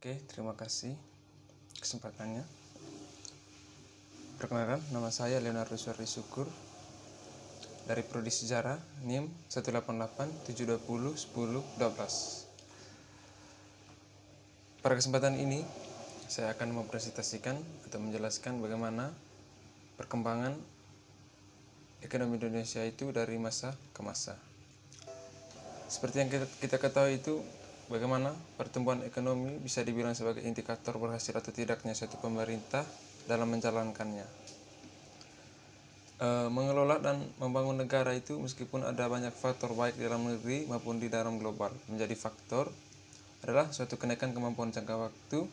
Oke, terima kasih kesempatannya. Perkenalkan, nama saya Leonardo Suardi Syukur dari Prodi Sejarah NIM 18872011012. Pada kesempatan ini, saya akan mempresentasikan atau menjelaskan bagaimana perkembangan ekonomi Indonesia itu dari masa ke masa. Seperti yang kita ketahui itu, bagaimana pertumbuhan ekonomi bisa dibilang sebagai indikator berhasil atau tidaknya suatu pemerintah dalam menjalankannya. Mengelola dan membangun negara itu meskipun ada banyak faktor baik di dalam negeri maupun di dalam global, menjadi faktor adalah suatu kenaikan kemampuan jangka waktu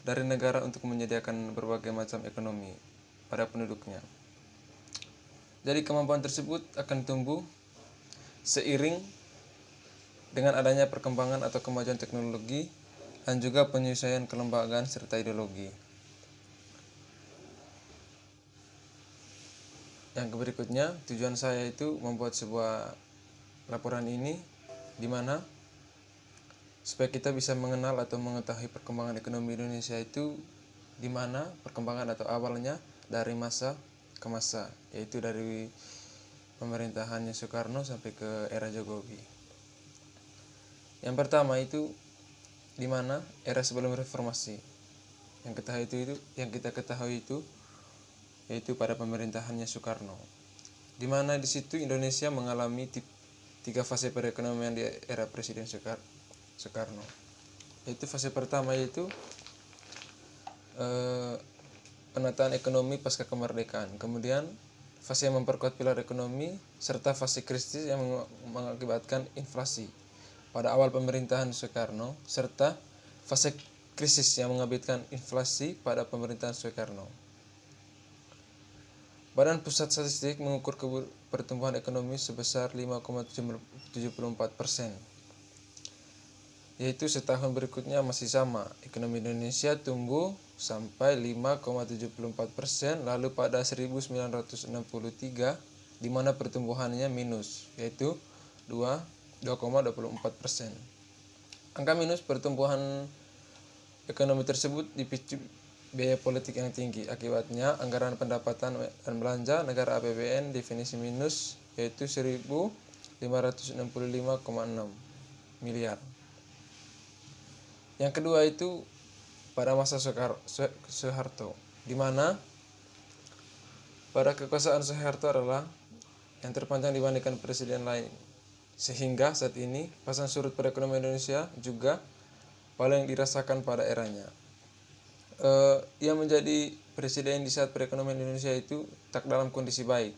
dari negara untuk menyediakan berbagai macam ekonomi pada penduduknya. Jadi kemampuan tersebut akan tumbuh seiring dengan adanya perkembangan atau kemajuan teknologi dan juga penyesuaian kelembagaan serta ideologi. Yang berikutnya, tujuan saya itu membuat sebuah laporan ini di mana supaya kita bisa mengenal atau mengetahui perkembangan ekonomi Indonesia itu di mana perkembangan atau awalnya dari masa ke masa, yaitu dari pemerintahannya Soekarno sampai ke era Jokowi. Yang pertama itu di mana era sebelum reformasi. Yang kita ketahui itu yaitu pada pemerintahannya Soekarno. Di mana di situ Indonesia mengalami tiga fase perekonomian di era Presiden Soekarno. Yaitu fase pertama yaitu penataan ekonomi pasca kemerdekaan. Kemudian fase yang memperkuat pilar ekonomi serta fase krisis yang mengakibatkan inflasi pada awal pemerintahan Soekarno serta fase krisis yang mengakibatkan inflasi pada pemerintahan Soekarno. Badan Pusat Statistik mengukur pertumbuhan ekonomi sebesar 5,74%. Yaitu setahun berikutnya masih sama, ekonomi Indonesia tumbuh sampai 5,74%, lalu pada 1963 di mana pertumbuhannya minus, yaitu 2,24%. Angka minus pertumbuhan ekonomi tersebut dipicu biaya politik yang tinggi. Akibatnya anggaran pendapatan dan belanja negara APBN definisi minus yaitu 1.565,6 miliar. Yang kedua itu pada masa Soeharto, di mana pada kekuasaan Soeharto adalah yang terpanjang dibandingkan presiden lain, sehingga saat ini pasang surut perekonomian Indonesia juga paling dirasakan pada eranya. Ia menjadi presiden di saat perekonomian Indonesia itu tak dalam kondisi baik.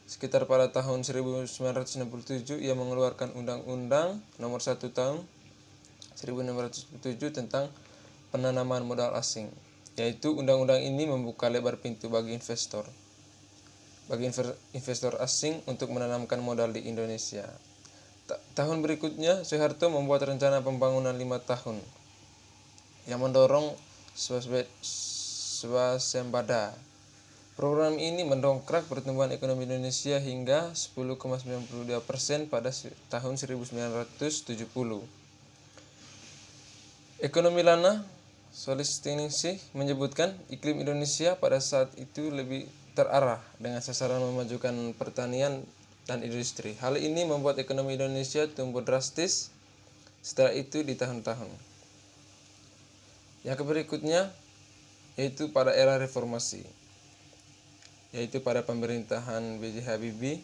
Sekitar pada tahun 1967 ia mengeluarkan Undang-Undang Nomor 1 Tahun 1967 tentang penanaman modal asing, yaitu undang-undang ini membuka lebar pintu bagi investor asing untuk menanamkan modal di Indonesia. Tahun berikutnya Soeharto membuat rencana pembangunan 5 tahun yang mendorong swasembada. Program ini mendongkrak pertumbuhan ekonomi Indonesia hingga 10,92% pada tahun 1970. Ekonomi Lana Solistiningsih menyebutkan iklim Indonesia pada saat itu lebih terarah dengan sasaran memajukan pertanian dan industri. Hal ini membuat ekonomi Indonesia tumbuh drastis setelah itu di tahun-tahun. Yang berikutnya yaitu pada era reformasi, yaitu pada pemerintahan B.J. Habibie,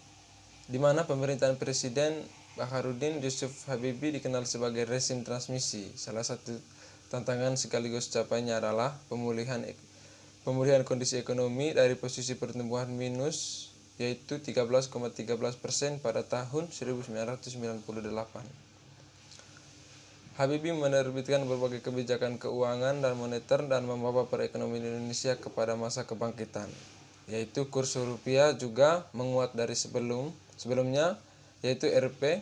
di mana pemerintahan Presiden Baharudin Yusuf Habibie dikenal sebagai rezim transmisi. Salah satu tantangan sekaligus capaiannya adalah pemulihan kondisi ekonomi dari posisi pertumbuhan minus yaitu 13,13% pada tahun 1998. Habibie menerbitkan berbagai kebijakan keuangan dan moneter dan membawa perekonomian Indonesia kepada masa kebangkitan, yaitu kurs rupiah juga menguat dari sebelumnya, yaitu Rp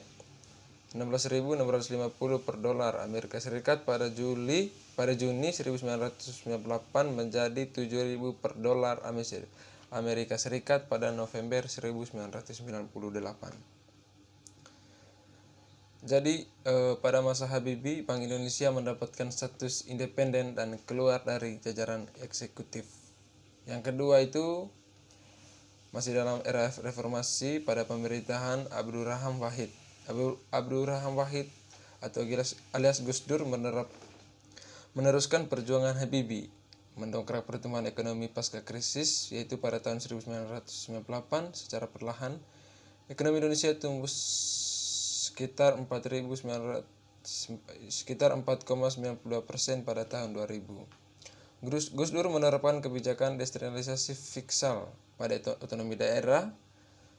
16.650 per dolar Amerika Serikat pada Juni 1998 menjadi 7.000 per dolar Amerika Serikat pada November 1998. Jadi pada masa Habibie, Bank Indonesia mendapatkan status independen dan keluar dari jajaran eksekutif. Yang kedua itu masih dalam era reformasi pada pemerintahan Abdurrahman Wahid. Abdurrahman Wahid atau alias Gus Dur meneruskan perjuangan Habibie, mendongkrak pertumbuhan ekonomi pasca krisis, yaitu pada tahun 1998 secara perlahan ekonomi Indonesia tumbuh sekitar 4,92% pada tahun 2000. Gus Dur menerapkan kebijakan desentralisasi fiskal pada otonomi daerah,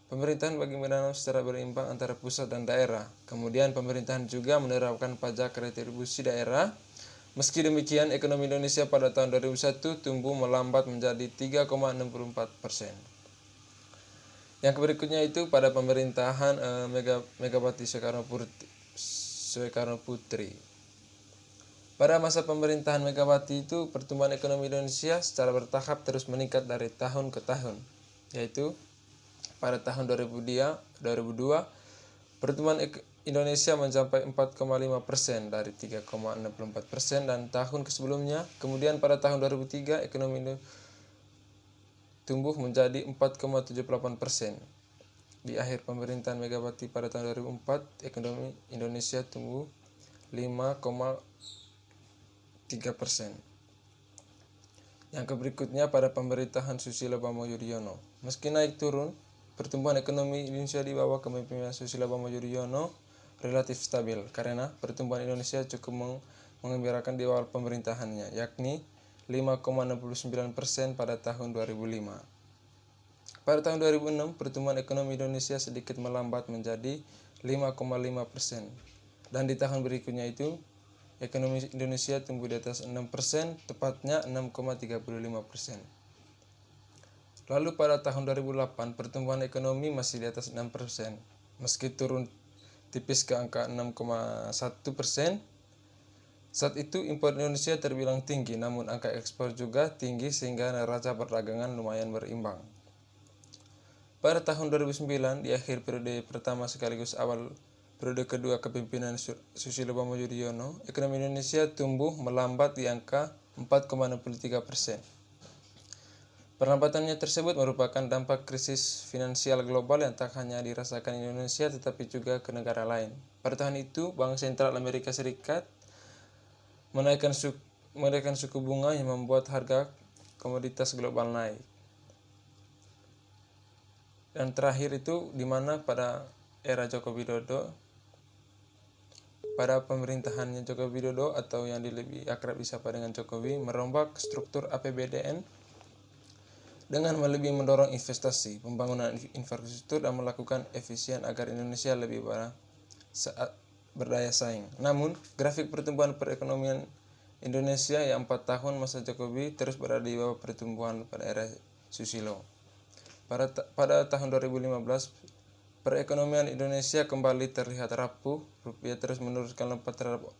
pemerintahan bagi menanam secara berimbang antara pusat dan daerah. Kemudian pemerintahan juga menerapkan pajak retribusi daerah. Meski demikian, ekonomi Indonesia pada tahun 2001 tumbuh melambat menjadi 3,64%. Yang berikutnya itu pada pemerintahan Megawati Soekarno Putri. Pada masa pemerintahan Megawati itu, pertumbuhan ekonomi Indonesia secara bertahap terus meningkat dari tahun ke tahun, yaitu pada tahun 2002, pertumbuhan Indonesia mencapai 4,5% dari 3,64% dan tahun sebelumnya. Kemudian pada tahun 2003, ekonomi tumbuh menjadi 4,78%. Di akhir pemerintahan Megawati pada tahun 2004, ekonomi Indonesia tumbuh 5,3%. Yang berikutnya pada pemerintahan Susilo Bambang Yudhoyono. Meski naik turun, pertumbuhan ekonomi Indonesia di bawah kepemimpinan Susilo Bambang Yudhoyono relatif stabil karena pertumbuhan Indonesia cukup mengembirakan di awal pemerintahannya, yakni 5,69% pada tahun 2005. Pada tahun 2006, pertumbuhan ekonomi Indonesia sedikit melambat menjadi 5,5%. Dan di tahun berikutnya itu, ekonomi Indonesia tumbuh di atas 6%, tepatnya 6,35%. Lalu pada tahun 2008, pertumbuhan ekonomi masih di atas 6%. Meski turun tipis ke angka 6,1%, saat itu impor Indonesia terbilang tinggi, namun angka ekspor juga tinggi sehingga neraca perdagangan lumayan berimbang. Pada tahun 2009, di akhir periode pertama sekaligus awal periode kedua kepemimpinan Susilo Bambang Yudhoyono, ekonomi Indonesia tumbuh melambat di angka 4,63%. Perlambatannya tersebut merupakan dampak krisis finansial global yang tak hanya dirasakan Indonesia tetapi juga ke negara lain. Pada tahun itu, Bank Sentral Amerika Serikat menaikkan suku bunga yang membuat harga komoditas global naik. Dan terakhir itu di mana pada era Joko Widodo, pada pemerintahannya Joko Widodo atau yang lebih akrab disapa dengan Jokowi, merombak struktur APBDN dengan lebih mendorong investasi, pembangunan infrastruktur dan melakukan efisien agar Indonesia lebih berdaya saing. Namun, grafik pertumbuhan perekonomian Indonesia yang 4 tahun masa Jokowi terus berada di bawah pertumbuhan pada era Susilo. Pada tahun 2015, perekonomian Indonesia kembali terlihat rapuh, rupiah terus meneruskan lompat terhadap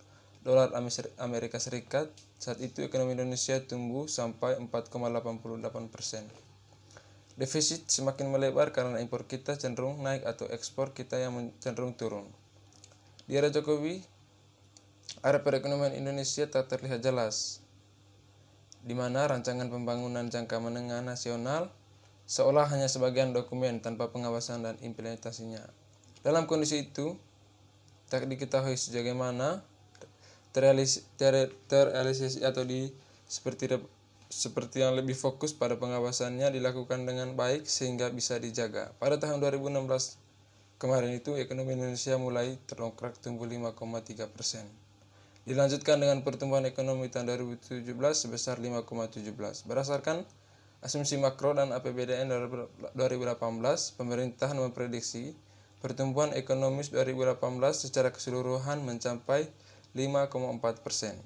dolar Amerika Serikat. Saat itu ekonomi Indonesia tumbuh sampai 4,88%. Defisit semakin melebar karena impor kita cenderung naik atau ekspor kita yang cenderung turun. Di era Jokowi, arah perekonomian Indonesia tak terlihat jelas, di mana rancangan pembangunan jangka menengah nasional seolah hanya sebagian dokumen tanpa pengawasan dan implementasinya. Dalam kondisi itu, tak diketahui sejauh mana terrealisasi atau seperti yang lebih fokus pada pengawasannya dilakukan dengan baik sehingga bisa dijaga. Pada tahun 2016 kemarin itu, ekonomi Indonesia mulai terdongkrak tumbuh 5,3%. Dilanjutkan dengan pertumbuhan ekonomi tahun 2017 sebesar 5,17%. Berdasarkan asumsi makro dan APBDN 2018, pemerintahan memprediksi pertumbuhan ekonomi 2018 secara keseluruhan mencapai 5,4%.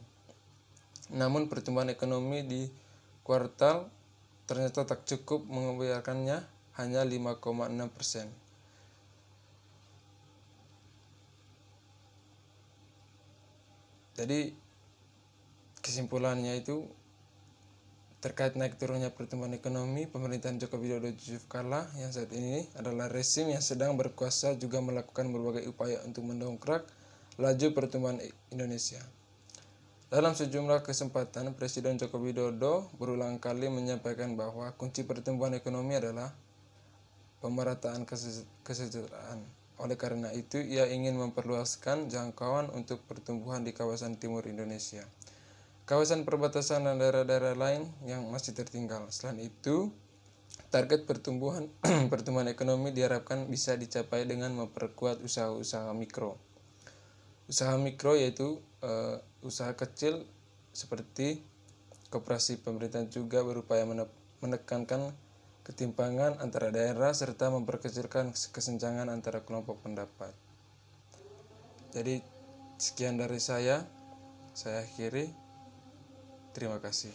Namun pertumbuhan ekonomi di kuartal ternyata tak cukup mengembirakannya, hanya 5,6%. Jadi kesimpulannya itu terkait naik turunnya pertumbuhan ekonomi, pemerintahan Joko Widodo Yusuf Kala yang saat ini adalah rezim yang sedang berkuasa juga melakukan berbagai upaya untuk mendongkrak laju pertumbuhan Indonesia. Dalam sejumlah kesempatan, Presiden Joko Widodo berulang kali menyampaikan bahwa kunci pertumbuhan ekonomi adalah pemerataan kesejahteraan. Oleh karena itu, ia ingin memperluaskan jangkauan untuk pertumbuhan di kawasan timur Indonesia, kawasan perbatasan dan daerah-daerah lain yang masih tertinggal. Selain itu, target pertumbuhan ekonomi diharapkan bisa dicapai dengan memperkuat usaha-usaha mikro. Usaha mikro yaitu usaha kecil seperti koperasi. Pemerintah juga berupaya menekankan ketimpangan antara daerah serta memperkecilkan kesenjangan antara kelompok pendapat. Jadi sekian dari saya akhiri. Terima kasih.